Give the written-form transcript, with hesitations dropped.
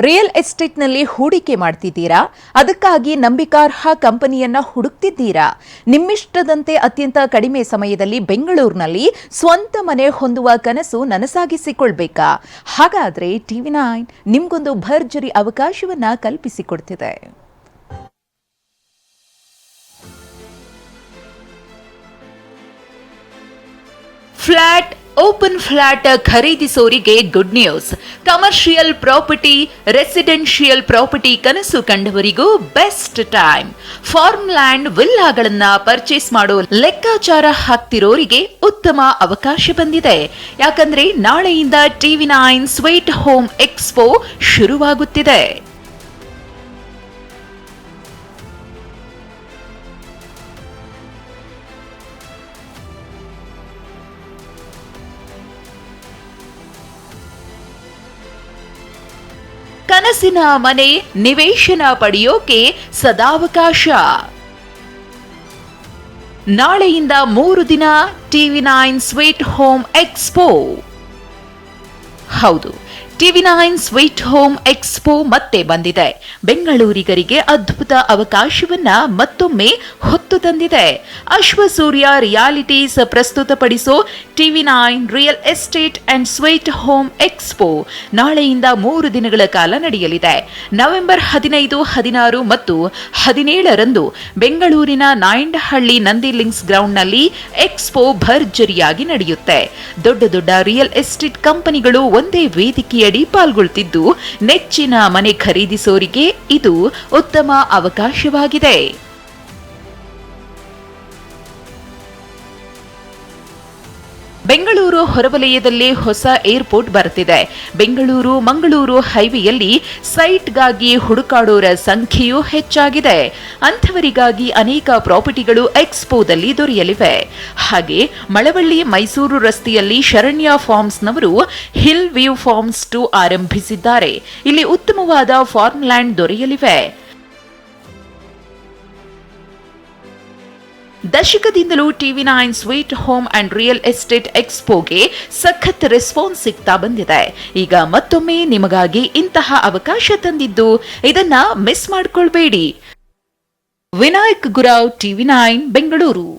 Real ಎಸ್ಟೇಟ್ನಲ್ಲಿ ಹೂಡಿಕೆ ಮಾಡ್ತಿದ್ದೀರಾ? ಅದಕ್ಕಾಗಿ ನಂಬಿಕಾರ್ಹ ಕಂಪನಿಯನ್ನ ಹುಡುಕ್ತಿದ್ದೀರಾ? ನಿಮ್ಮಿಷ್ಟದಂತೆ ಅತ್ಯಂತ ಕಡಿಮೆ ಸಮಯದಲ್ಲಿ ಬೆಂಗಳೂರಿನಲ್ಲಿ ಸ್ವಂತ ಮನೆ ಹೊಂದುವ ಕನಸು ನನಸಾಗಿಸಿಕೊಳ್ಬೇಕಾ? ಹಾಗಾದ್ರೆ TV9 ನಿಮ್ಗೊಂದು ಭರ್ಜರಿ ಅವಕಾಶವನ್ನ ಕಲ್ಪಿಸಿಕೊಡ್ತಿದೆ. ಫ್ಲಾಟ್ ಓಪನ್ ಫ್ಲಾಟ್ ಖರೀದಿಸೋರಿಗೆ good news. Commercial property, residential property ಕನಸು ಕಂಡವರಿಗೂ ಬೆಸ್ಟ್ ಟೈಮ್. ಫಾರ್ಮ್ ಲ್ಯಾಂಡ್ ವಿಲ್ಲಾಗಳನ್ನ ಪರ್ಚೇಸ್ ಮಾಡೋ ಲೆಕ್ಕಾಚಾರ ಹಾಕ್ತಿರೋರಿಗೆ ಉತ್ತಮ ಅವಕಾಶ ಬಂದಿದೆ. ಯಾಕಂದ್ರೆ ನಾಳೆಯಿಂದ TV9 ಸ್ವೀಟ್ ಹೋಮ್ ಎಕ್ಸ್ಪೋ ಶುರುವಾಗುತ್ತಿದೆ. ಕನಸಿನ ಮನೆ ನಿವೇಶನ ಪಡೆಯೋಕೆ ಸದಾವಕಾಶ. ನಾಳೆಯಿಂದ 3 ದಿನ TV9 ಸ್ವೀಟ್ ಹೋಮ್ ಎಕ್ಸ್ಪೋ. ಹೌದು, TV9 ಸ್ವೀಟ್ ಹೋಮ್ ಎಕ್ಸ್ಪೋ ಮತ್ತೆ ಬಂದಿದೆ. ಬೆಂಗಳೂರಿಗರಿಗೆ ಅದ್ಭುತ ಅವಕಾಶವನ್ನ ಮತ್ತೊಮ್ಮೆ ಹೊತ್ತು ತಂದಿದೆ. ಅಶ್ವಸೂರ್ಯ ರಿಯಾಲಿಟೀಸ್ ಪ್ರಸ್ತುತಪಡಿಸೋ TV9 real estate and sweet home expo ನಾಳೆಯಿಂದ 3 ದಿನಗಳ ಕಾಲ ನಡೆಯಲಿದೆ. ನವೆಂಬರ್ 15, 16 ಮತ್ತು 17ರಂದು ಬೆಂಗಳೂರಿನ ನಾಯಂಡಹಳ್ಳಿ ನಂದಿ ಲಿಂಕ್ಸ್ ಗ್ರೌಂಡ್ನಲ್ಲಿ ಎಕ್ಸ್ಪೋ ಭರ್ಜರಿಯಾಗಿ ನಡೆಯುತ್ತೆ. ದೊಡ್ಡ ದೊಡ್ಡ ರಿಯಲ್ ಎಸ್ಟೇಟ್ ಕಂಪನಿಗಳು ಒಂದೇ ವೇದಿಕೆಯ ಪಾಲ್ಗೊಳ್ತಿದ್ದು ನೆಚ್ಚಿನ ಮನೆ ಖರೀದಿಸೋರಿಗೆ ಇದು ಉತ್ತಮ ಅವಕಾಶವಾಗಿದೆ. ಬೆಂಗಳೂರು ಹೊರವಲಯದಲ್ಲಿ ಹೊಸ ಏರ್ಪೋರ್ಟ್ ಬರುತ್ತಿದೆ. ಬೆಂಗಳೂರು ಮಂಗಳೂರು ಹೈವೇಯಲ್ಲಿ ಸೈಟ್ಗಾಗಿ ಹುಡುಕಾಡೋರ ಸಂಖ್ಯೆಯೂ ಹೆಚ್ಚಾಗಿದೆ. ಅಂಥವರಿಗಾಗಿ ಅನೇಕ ಪ್ರಾಪರ್ಟಿಗಳು ಎಕ್ಸ್ಪೋದಲ್ಲಿ ದೊರೆಯಲಿವೆ. ಹಾಗೆ ಮಳವಳ್ಳಿ ಮೈಸೂರು ರಸ್ತೆಯಲ್ಲಿ ಶರಣ್ಯ ಫಾರ್ಮ್ಸ್ನವರು ಹಿಲ್ ವ್ಯೂ ಫಾರ್ಮ್ಸ್ 2 ಆರಂಭಿಸಿದ್ದಾರೆ. ಇಲ್ಲಿ ಉತ್ತಮವಾದ ಫಾರ್ಮ್ ಲ್ಯಾಂಡ್ ದೊರೆಯಲಿವೆ. ದಶಕದಿಂದಲೂ TV9 sweet home and real estate ಎಕ್ಸ್ಪೋಗೆ ಸಖತ್ ರೆಸ್ಪಾನ್ಸ್ ಸಿಗ್ತಾ ಬಂದಿದೆ. ಈಗ ಮತ್ತೊಮ್ಮೆ ನಿಮಗಾಗಿ ಇಂತಹ ಅವಕಾಶ ತಂದಿದ್ದು, ಇದನ್ನ ಮಿಸ್ ಮಾಡ್ಕೊಳ್ಬೇಡಿ. ವಿನಾಯಕ್ ಗುರಾವ್, TV9 ಬೆಂಗಳೂರು.